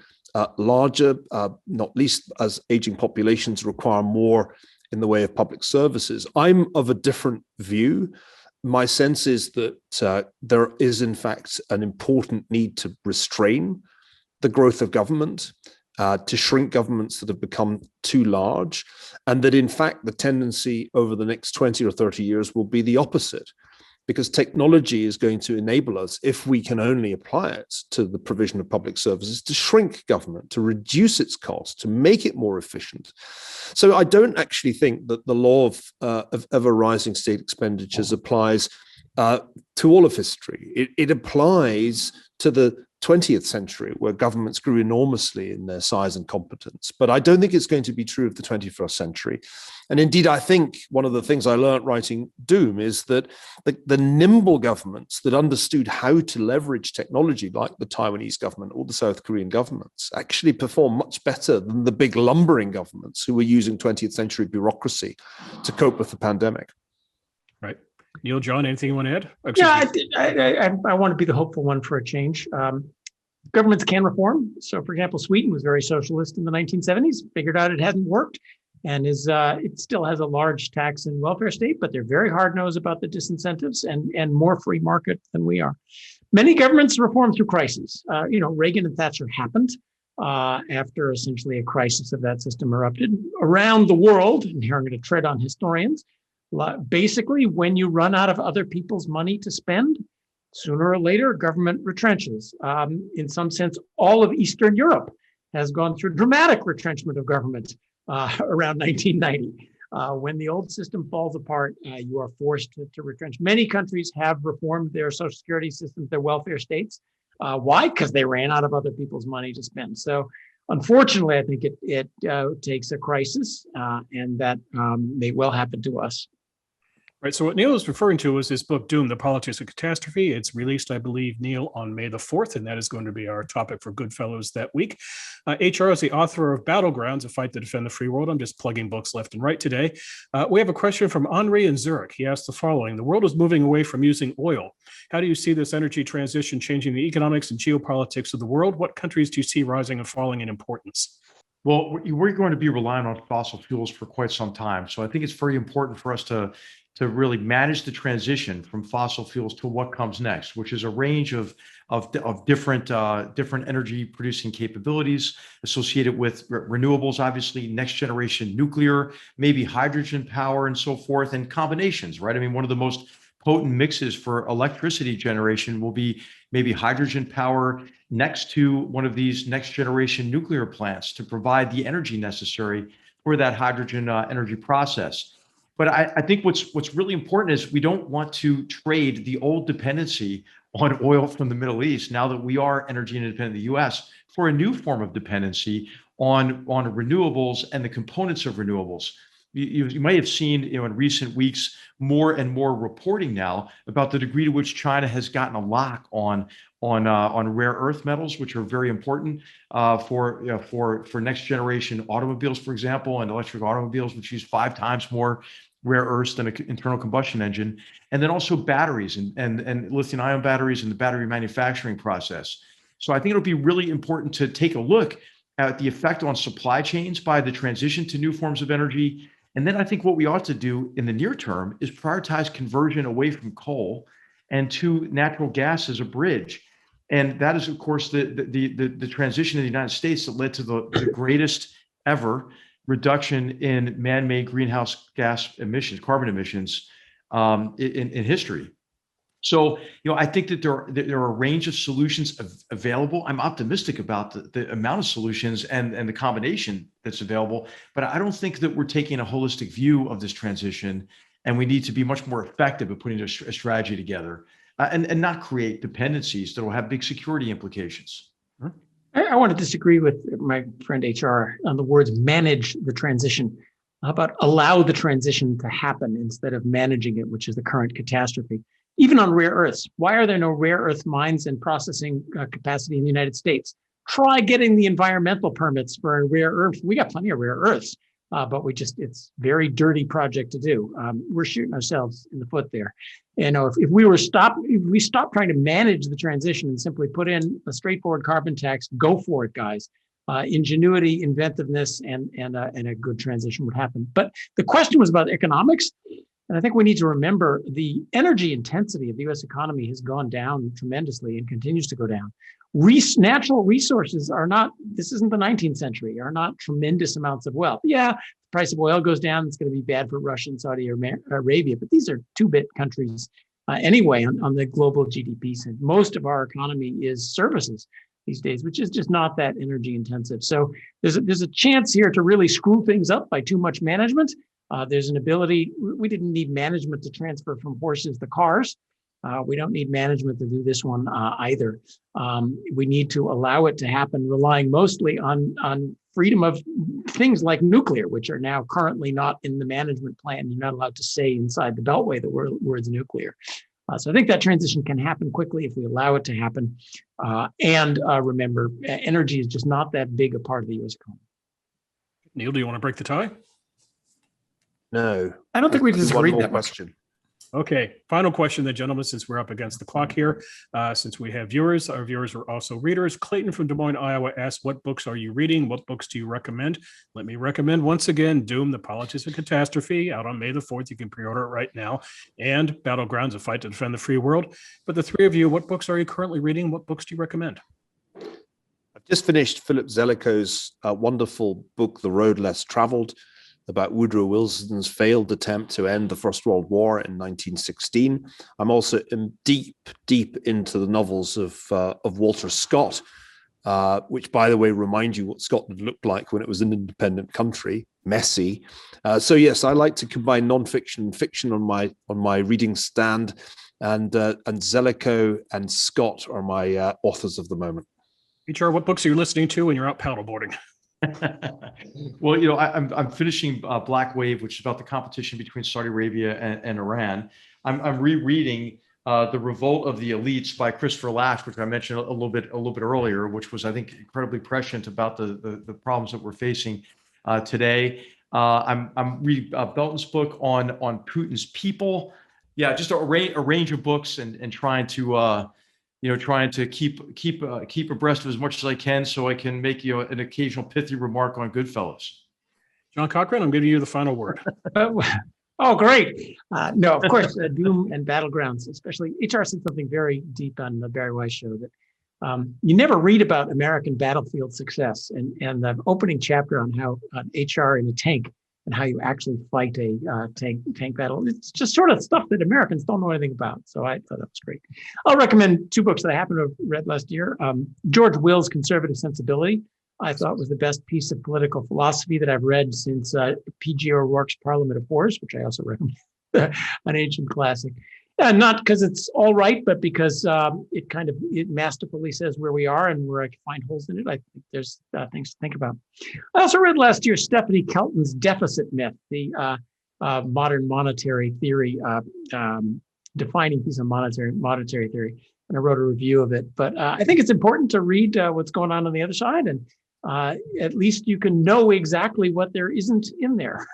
larger, not least as aging populations require more in the way of public services. I'm of a different view. My sense is that there is, in fact, an important need to restrain the growth of government, to shrink governments that have become too large, and that, in fact, the tendency over the next 20 or 30 years will be the opposite, because technology is going to enable us, if we can only apply it to the provision of public services, to shrink government, to reduce its cost, to make it more efficient. So I don't actually think that the law of ever-rising state expenditures applies to all of history. It applies to the 20th century, where governments grew enormously in their size and competence. But I don't think it's going to be true of the 21st century. And indeed, I think one of the things I learned writing Doom is that the nimble governments that understood how to leverage technology, like the Taiwanese government or the South Korean governments, actually perform much better than the big lumbering governments who were using 20th century bureaucracy to cope with the pandemic.
Right. Neil, John, anything you want to add?
I want to be the hopeful one for a change. Governments can reform. So, for example, Sweden was very socialist in the 1970s, figured out it hadn't worked, and it still has a large tax and welfare state, but they're very hard-nosed about the disincentives and more free market than we are. Many governments reform through crises. Reagan and Thatcher happened after essentially a crisis of that system erupted around the world. And here I'm going to tread on historians. Basically, when you run out of other people's money to spend, sooner or later, government retrenches. In some sense, all of Eastern Europe has gone through dramatic retrenchment of government around 1990. When the old system falls apart, you are forced to retrench. Many countries have reformed their social security systems, their welfare states. Why? Because they ran out of other people's money to spend. So unfortunately, I think it takes a crisis, and that may well happen to us.
Right. So what Neil is referring to is his book, Doom, The Politics of Catastrophe. It's released, I believe, Neil, on May the 4th, and that is going to be our topic for GoodFellows that week. HR is the author of Battlegrounds, A Fight to Defend the Free World. I'm just plugging books left and right today. We have a question from Henri in Zurich. He asked the following: the world is moving away from using oil. How do you see this energy transition changing the economics and geopolitics of the world? What countries do you see rising and falling in importance?
Well, we're going to be relying on fossil fuels for quite some time. So I think it's very important for us to really manage the transition from fossil fuels to what comes next, which is a range of different energy producing capabilities associated with renewables, obviously next generation nuclear, maybe hydrogen power and so forth, and combinations, right? I mean, one of the most potent mixes for electricity generation will be maybe hydrogen power next to one of these next generation nuclear plants to provide the energy necessary for that hydrogen energy process. But I think what's really important is we don't want to trade the old dependency on oil from the Middle East, now that we are energy independent in the US, for a new form of dependency on renewables and the components of renewables. You may have seen, in recent weeks, more and more reporting now about the degree to which China has gotten a lock on rare earth metals, which are very important for next generation automobiles, for example, and electric automobiles, which use 5 times more rare earths than an internal combustion engine, and then also batteries and lithium-ion batteries and the battery manufacturing process. So I think it'll be really important to take a look at the effect on supply chains by the transition to new forms of energy. And then I think what we ought to do in the near term is prioritize conversion away from coal and to natural gas as a bridge. And that is, of course, the transition in the United States that led to the greatest ever reduction in man-made greenhouse gas emissions, carbon emissions, in history. So, I think that there are a range of solutions available. I'm optimistic about the amount of solutions and the combination that's available, but I don't think that we're taking a holistic view of this transition, and we need to be much more effective at putting a strategy together. and not create dependencies that will have big security implications.
I want to disagree with my friend HR on the words manage the transition. How about allow the transition to happen instead of managing it, which is the current catastrophe? Even on rare earths, why are there no rare earth mines and processing capacity in the United States? Try getting the environmental permits for a rare earth. We got plenty of rare earths, but it's a very dirty project to do. We're shooting ourselves in the foot there. If we stop trying to manage the transition and simply put in a straightforward carbon tax, go for it, guys. Ingenuity, inventiveness, and a good transition would happen. But the question was about economics. And I think we need to remember the energy intensity of the US economy has gone down tremendously and continues to go down. Natural resources are not, this isn't the 19th century, are not tremendous amounts of wealth. Yeah, the price of oil goes down, it's going to be bad for Russia and Saudi Arabia, but these are two-bit countries anyway on the global GDP side. Most of our economy is services these days, which is just not that energy intensive. So there's a chance here to really screw things up by too much management. There's an ability, we didn't need management to transfer from horses to cars. We don't need management to do this one either. We need to allow it to happen, relying mostly on freedom of things like nuclear, which are now currently not in the management plan. You're not allowed to say inside the Beltway the words nuclear. So I think that transition can happen quickly if we allow it to happen. And remember, energy is just not that big a part of the US economy.
Neil, do you want to break the tie?
No.
I don't think we
One
disagreed
more
that much.
question.
Okay, final question then, gentlemen, since we're up against the clock here. Since we have viewers, our viewers are also readers. Clayton from Des Moines, Iowa asks, what books are you reading? What books do you recommend? Let me recommend once again, Doom, The Politics of Catastrophe, out on May the 4th. You can pre-order it right now. And Battlegrounds, A Fight to Defend the Free World. But the three of you, what books are you currently reading? What books do you recommend?
I've just finished Philip Zeliko's wonderful book, The Road Less Traveled, about Woodrow Wilson's failed attempt to end the First World War in 1916. I'm also deep into the novels of Walter Scott, which, by the way, remind you what Scotland looked like when it was an independent country, messy. So yes, I like to combine nonfiction and fiction on my reading stand, and Zelikow and Scott are my authors of the moment.
HR, what books are you listening to when you're out paddleboarding?
Well, I'm finishing Black Wave, which is about the competition between Saudi Arabia and Iran. I'm rereading The Revolt of the Elites by Christopher Lasch, which I mentioned a little bit earlier, which was, I think, incredibly prescient about the problems that we're facing today. I'm reading Belton's book on Putin's people. Yeah, just a range of books and trying to keep abreast of as much as I can, so I can make an occasional pithy remark on GoodFellows. John
Cochrane, I'm giving you the final word.
Oh, great. No, of course, Doom and Battlegrounds, especially HR said something very deep on the Barry Weiss show that you never read about American battlefield success, and the opening chapter on how HR in a tank and how you actually fight a tank battle. It's just sort of stuff that Americans don't know anything about. So I thought that was great. I'll recommend two books that I happened to have read last year. George Will's Conservative Sensibility, I thought was the best piece of political philosophy that I've read since P.G. O'Rourke's Parliament of Whores, which I also recommend, an ancient classic. Not because it's all right, but because it masterfully says where we are and where I can find holes in it. I think there's things to think about. I also read last year Stephanie Kelton's Deficit Myth, the modern monetary theory, defining piece of monetary theory, and I wrote a review of it. But I think it's important to read what's going on the other side, and at least you can know exactly what there isn't in there.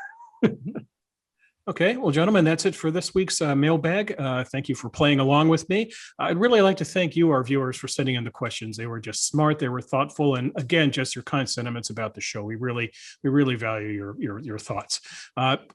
Okay, well, gentlemen, that's it for this week's mailbag. Thank you for playing along with me. I'd really like to thank you, our viewers, for sending in the questions. They were just smart, they were thoughtful, and again, just your kind sentiments about the show. We really value your thoughts.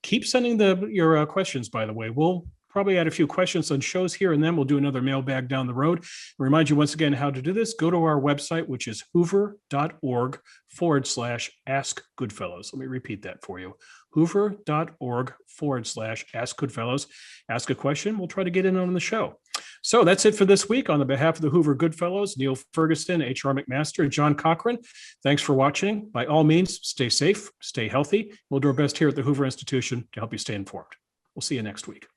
Keep sending your questions, by the way. We'll probably add a few questions on shows here, and then we'll do another mailbag down the road. Remind you once again how to do this. Go to our website, which is hoover.org/askgoodfellows. Let me repeat that for you. hoover.org/askgoodfellows. Ask a question. We'll try to get in on the show. So that's it for this week. On the behalf of the Hoover Goodfellows, Niall Ferguson, HR McMaster, and John Cochrane, thanks for watching. By all means, stay safe, stay healthy. We'll do our best here at the Hoover Institution to help you stay informed. We'll see you next week.